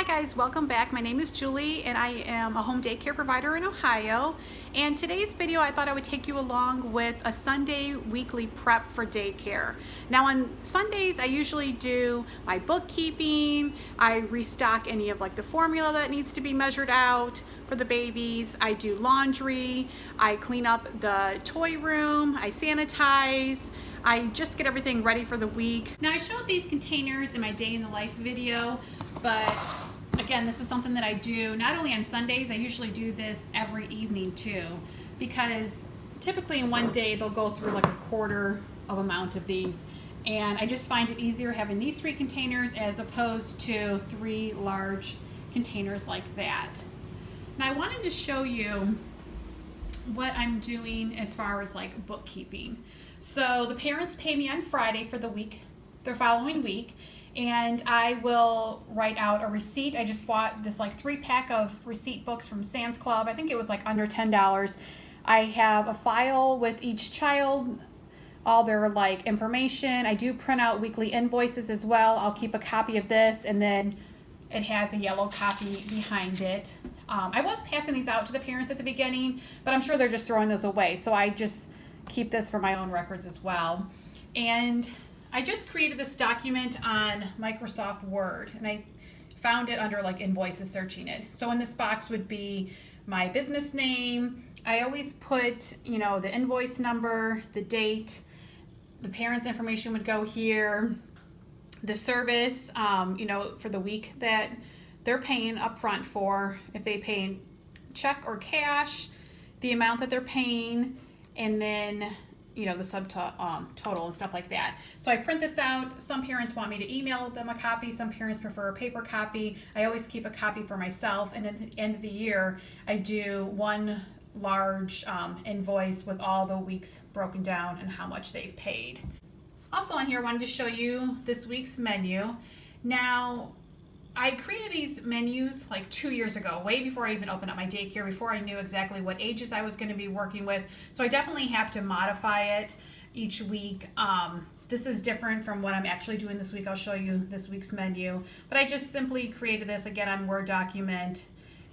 Hi guys, welcome back. My name is Julie and I am a home daycare provider in Ohio. And today's video I thought I would take you along with a Sunday weekly prep for daycare. Now on Sundays I usually do my bookkeeping, I restock any of like the formula that needs to be measured out for the babies, I do laundry, I clean up the toy room, I sanitize, I just get everything ready for the week. Now I showed these containers in my day in the life video, but again, this is something that I do not only on Sundays, I usually do this every evening too, because typically in one day they'll go through like a quarter of amount of these, and I just find it easier having these 3 containers as opposed to 3 large containers like that. Now I wanted to show you what I'm doing as far as like bookkeeping. So the parents pay me on Friday for the week, the following week, and I will write out a receipt. I just bought this like 3-pack of receipt books from Sam's Club. I think it was like under $10. I have a file with each child, all their like information. I do print out weekly invoices as well. I'll keep a copy of this, and then it has a yellow copy behind it. I was passing these out to the parents at the beginning, but I'm sure they're just throwing those away. So I just keep this for my own records as well. And I just created this document on Microsoft Word, and I found it under like invoices, searching it. So in this box would be my business name. I always put, the invoice number, the date, the parents' information would go here, the service, for the week that they're paying upfront for, if they pay in check or cash, the amount that they're paying, and then the subtotal and stuff like that. So I print this out. Some parents want me to email them a copy. Some parents prefer a paper copy. I always keep a copy for myself. And at the end of the year, I do one large invoice with all the weeks broken down and how much they've paid. Also on here, I wanted to show you this week's menu. Now, I created these menus like 2 years ago, way before I even opened up my daycare, before I knew exactly what ages I was going to be working with. So I definitely have to modify it each week. This is different from what I'm actually doing this week. I'll show you this week's menu. But I just simply created this again on Word document,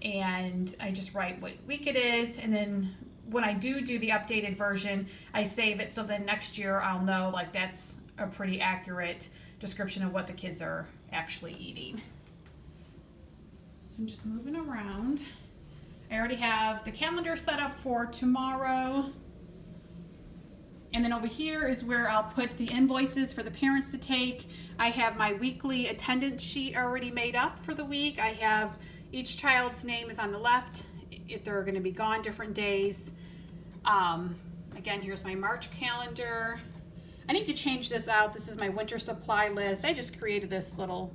and I just write what week it is. And then when I do the updated version, I save it so then next year I'll know like that's a pretty accurate description of what the kids are actually eating. I'm just moving around. I already have the calendar set up for tomorrow. And then over here is where I'll put the invoices for the parents to take. I have my weekly attendance sheet already made up for the week. I have each child's name is on the left if they're going to be gone different days. Again, here's my March calendar. I need to change this out. This is my winter supply list. I just created this little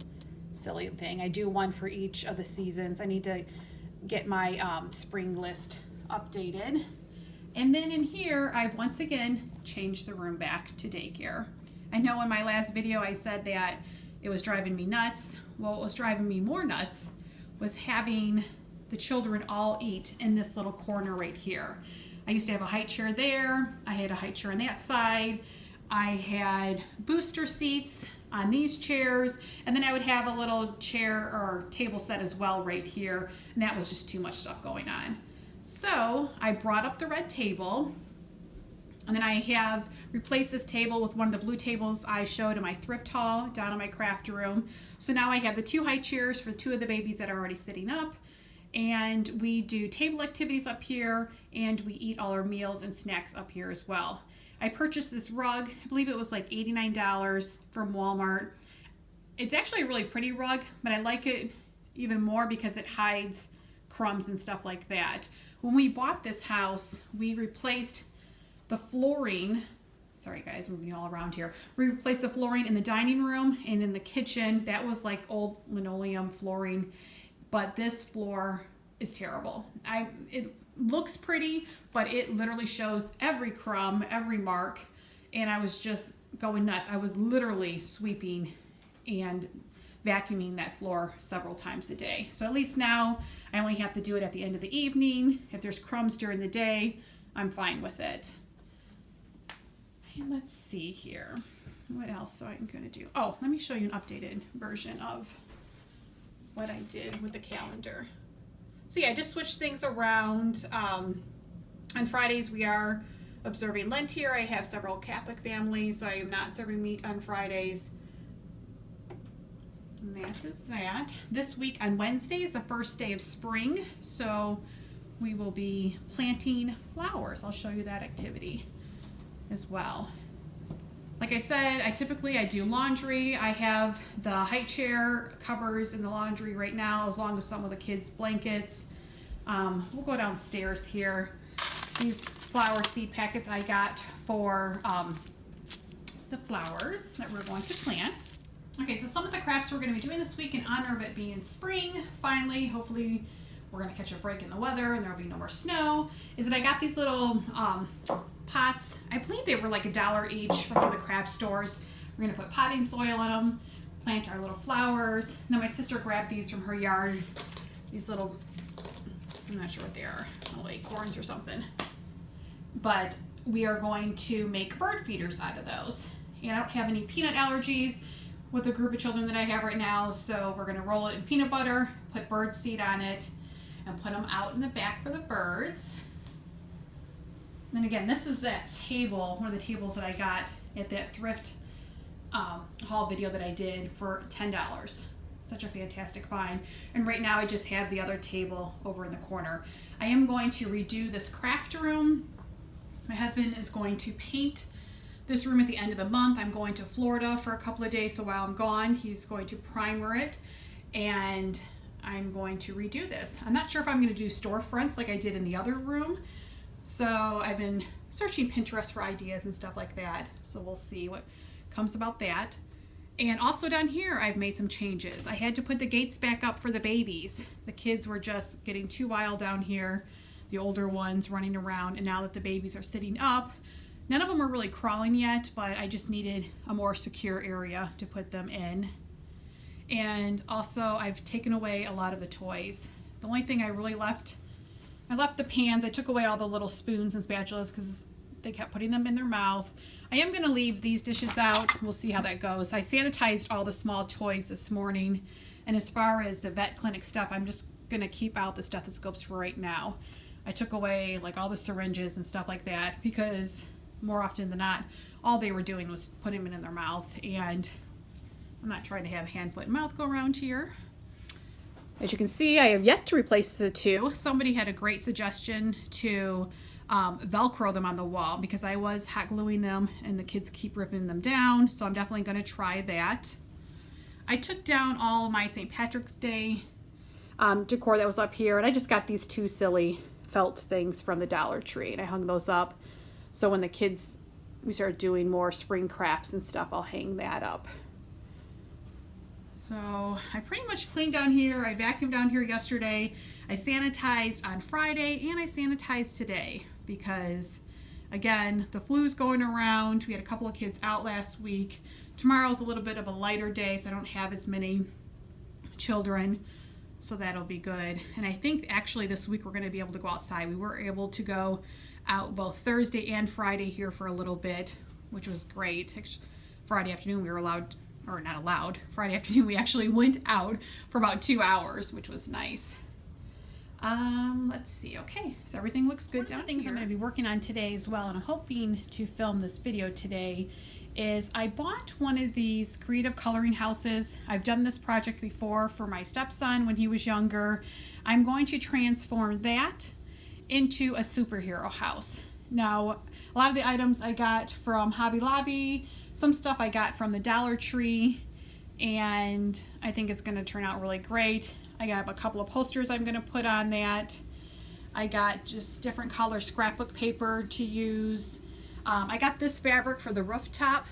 silly thing. I do one for each of the seasons. I need to get my spring list updated. And then in here, I've once again changed the room back to daycare. I know in my last video I said that it was driving me nuts. Well, what was driving me more nuts was having the children all eat in this little corner right here. I used to have a high chair there. I had a high chair on that side. I had booster seats on these chairs, and then I would have a little chair or table set as well right here, and that was just too much stuff going on. So I brought up the red table, and then I have replaced this table with one of the blue tables I showed in my thrift haul down in my craft room. So now I have the 2 high chairs for 2 of the babies that are already sitting up, and we do table activities up here, and we eat all our meals and snacks up here as well. I purchased this rug. I believe it was like $89 from Walmart. It's actually a really pretty rug, but I like it even more because it hides crumbs and stuff like that. When we bought this house, we replaced the flooring. Sorry guys, moving all around here. We replaced the flooring in the dining room and in the kitchen. That was like old linoleum flooring, but this floor is terrible. It looks pretty, but it literally shows every crumb, every mark, and I was just going nuts. I was literally sweeping and vacuuming that floor several times a day. So at least now I only have to do it at the end of the evening. If there's crumbs during the day, I'm fine with it. And let's see here. What else am I going to do? Oh, let me show you an updated version of what I did with the calendar. So yeah, just switch things around. On Fridays we are observing Lent here. I have several Catholic families, so I am not serving meat on Fridays. And that is that. This week on Wednesday is the first day of spring, so we will be planting flowers. I'll show you that activity as well. Like I said, I typically do laundry. I have the high chair covers in the laundry right now, as long as some of the kids' blankets. We'll go downstairs here. These flower seed packets I got for the flowers that we're going to plant. Okay, so some of the crafts we're going to be doing this week in honor of it being spring, finally, hopefully we're going to catch a break in the weather and there'll be no more snow, is that I got these little pots. I believe they were like $1 each from the craft stores. We're going to put potting soil in them, plant our little flowers. And then my sister grabbed these from her yard, these little, I'm not sure what they are, like acorns or something. But we are going to make bird feeders out of those. And I don't have any peanut allergies with the group of children that I have right now, so we're gonna roll it in peanut butter, put bird seed on it, and put them out in the back for the birds. And then again, this is that table, one of the tables that I got at that thrift haul video that I did for $10. Such a fantastic find. And right now I just have the other table over in the corner. I am going to redo this craft room. My husband is going to paint this room at the end of the month. I'm going to Florida for a couple of days, so while I'm gone, he's going to primer it, and I'm going to redo this. I'm not sure if I'm going to do storefronts like I did in the other room, so I've been searching Pinterest for ideas and stuff like that, so we'll see what comes about that. And also down here, I've made some changes. I had to put the gates back up for the babies. The kids were just getting too wild down here, the older ones running around, and now that the babies are sitting up, none of them are really crawling yet, but I just needed a more secure area to put them in. And also I've taken away a lot of the toys. The only thing I really left, I left the pans. I took away all the little spoons and spatulas because they kept putting them in their mouth. I am going to leave these dishes out. We'll see how that goes. I sanitized all the small toys this morning. And as far as the vet clinic stuff, I'm just going to keep out the stethoscopes for right now. I took away like all the syringes and stuff like that because more often than not, all they were doing was putting them in their mouth, and I'm not trying to have hand, foot, and mouth go around here. As you can see, I have yet to replace the two. Somebody had a great suggestion to Velcro them on the wall because I was hot gluing them and the kids keep ripping them down, so I'm definitely going to try that. I took down all my St. Patrick's Day decor that was up here, and I just got these two silly felt things from the Dollar Tree, and I hung those up. So when the kids, we start doing more spring crafts and stuff, I'll hang that up. So I pretty much cleaned down here. I vacuumed down here yesterday. I sanitized on Friday and I sanitized today because, again, the flu's going around. We had a couple of kids out last week. Tomorrow's a little bit of a lighter day, so I don't have as many children. So that'll be good. And I think actually this week we're going to be able to go outside. We were able to go out both Thursday and Friday here for a little bit, which was great. Friday afternoon we were allowed, or not allowed, Friday afternoon we actually went out for about 2 hours, which was nice. Let's see. Okay, so everything looks good down here. One of the things I'm going to be working on today as well, and I'm hoping to film this video today, is I bought one of these creative coloring houses. I've done this project before for my stepson when he was younger. I'm going to transform that into a superhero house. Now, a lot of the items I got from Hobby Lobby, some stuff I got from the Dollar Tree, and I think it's going to turn out really great. I got a couple of posters I'm going to put on that. I got just different color scrapbook paper to use. I got this fabric for the rooftop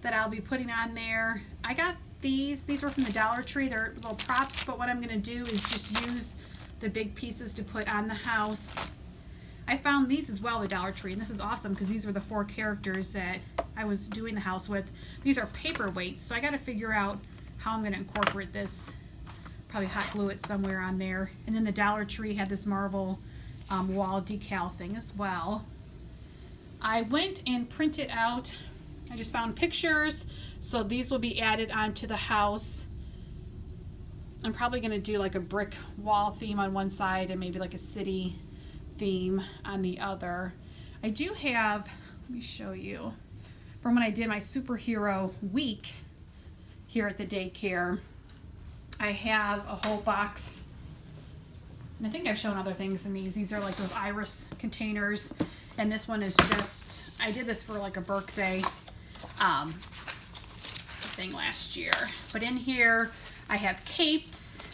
that I'll be putting on there. I got these were from the Dollar Tree. They're little props, but what I'm going to do is just use the big pieces to put on the house. I found these as well at the Dollar Tree, and this is awesome because these were the 4 characters that I was doing the house with. These are paperweights, so I got to figure out how I'm going to incorporate this. Probably hot glue it somewhere on there. And then the Dollar Tree had this marble wall decal thing as well. I went and printed out, I just found pictures, so these will be added onto the house. I'm probably going to do like a brick wall theme on one side and maybe like a city theme on the other. I do have, let me show you, from when I did my superhero week here at the daycare, I have a whole box, and I think I've shown other things in these. These are like those iris containers, and this one is just, I did this for like a birthday thing last year. But in here I have capes.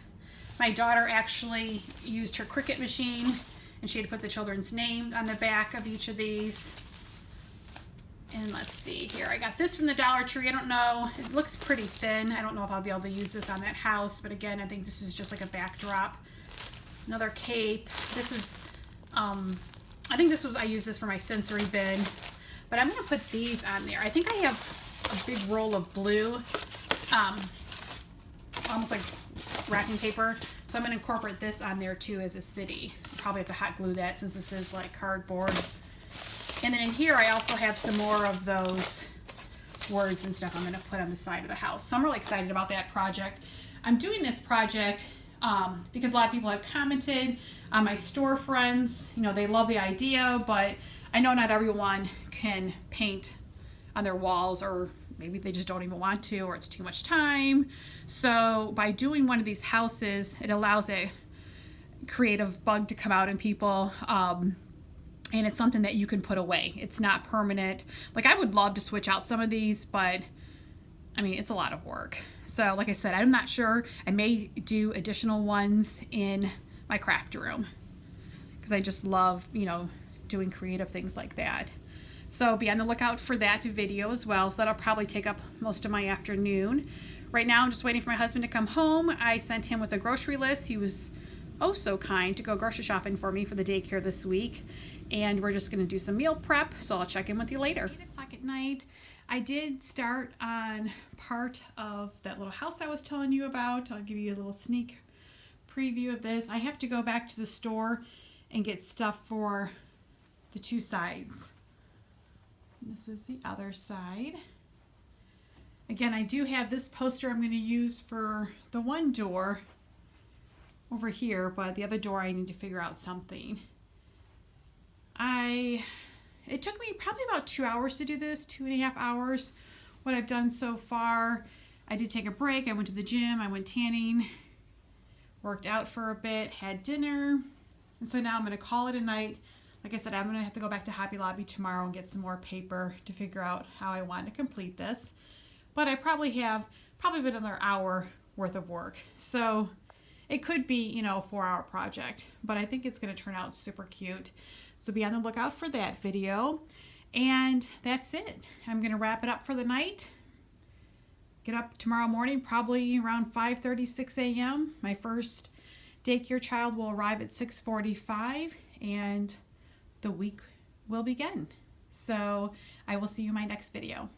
My daughter actually used her Cricut machine and she had to put the children's name on the back of each of these. And let's see here, I got this from the Dollar Tree. I don't know, it looks pretty thin. I don't know if I'll be able to use this on that house, but again, I think this is just like a backdrop. Another cape. This is I think this was, I used this for my sensory bin, but I'm gonna put these on there. I think I have a big roll of blue, almost like wrapping paper, so I'm gonna incorporate this on there too as a city. Probably have to hot glue that since this is like cardboard. And then in here I also have some more of those words and stuff I'm gonna put on the side of the house. So I'm really excited about that project. I'm doing this project because a lot of people have commented on my store friends. You know, they love the idea, but I know not everyone can paint on their walls, or maybe they just don't even want to, or it's too much time. So by doing one of these houses, it allows a creative bug to come out in people, and it's something that you can put away. It's not permanent. Like, I would love to switch out some of these, but I mean, it's a lot of work. So like I said, I'm not sure. I may do additional ones in my craft room because I just love, you know, doing creative things like that. So be on the lookout for that video as well. So that'll probably take up most of my afternoon. Right now I'm just waiting for my husband to come home. I sent him with a grocery list. He was oh so kind to go grocery shopping for me for the daycare this week. And we're just going to do some meal prep. So I'll check in with you later. 8 o'clock at night. I did start on part of that little house I was telling you about. I'll give you a little sneak preview of this. I have to go back to the store and get stuff for the two sides. This is the other side. Again, I do have this poster I'm going to use for the one door over here, but the other door I need to figure out something. It took me probably about 2 hours to do this, 2.5 hours, what I've done so far. I did take a break. I went to the gym, I went tanning, worked out for a bit, had dinner, and so now I'm going to call it a night. Like I said, I'm going to have to go back to Hobby Lobby tomorrow and get some more paper to figure out how I want to complete this. But I probably have another hour worth of work. So it could be, you know, a 4-hour project, but I think it's going to turn out super cute. So be on the lookout for that video. And that's it. I'm going to wrap it up for the night. Get up tomorrow morning, probably around 5:30, 6 a.m. My first daycare child will arrive at 6:45 and the week will begin. So I will see you in my next video.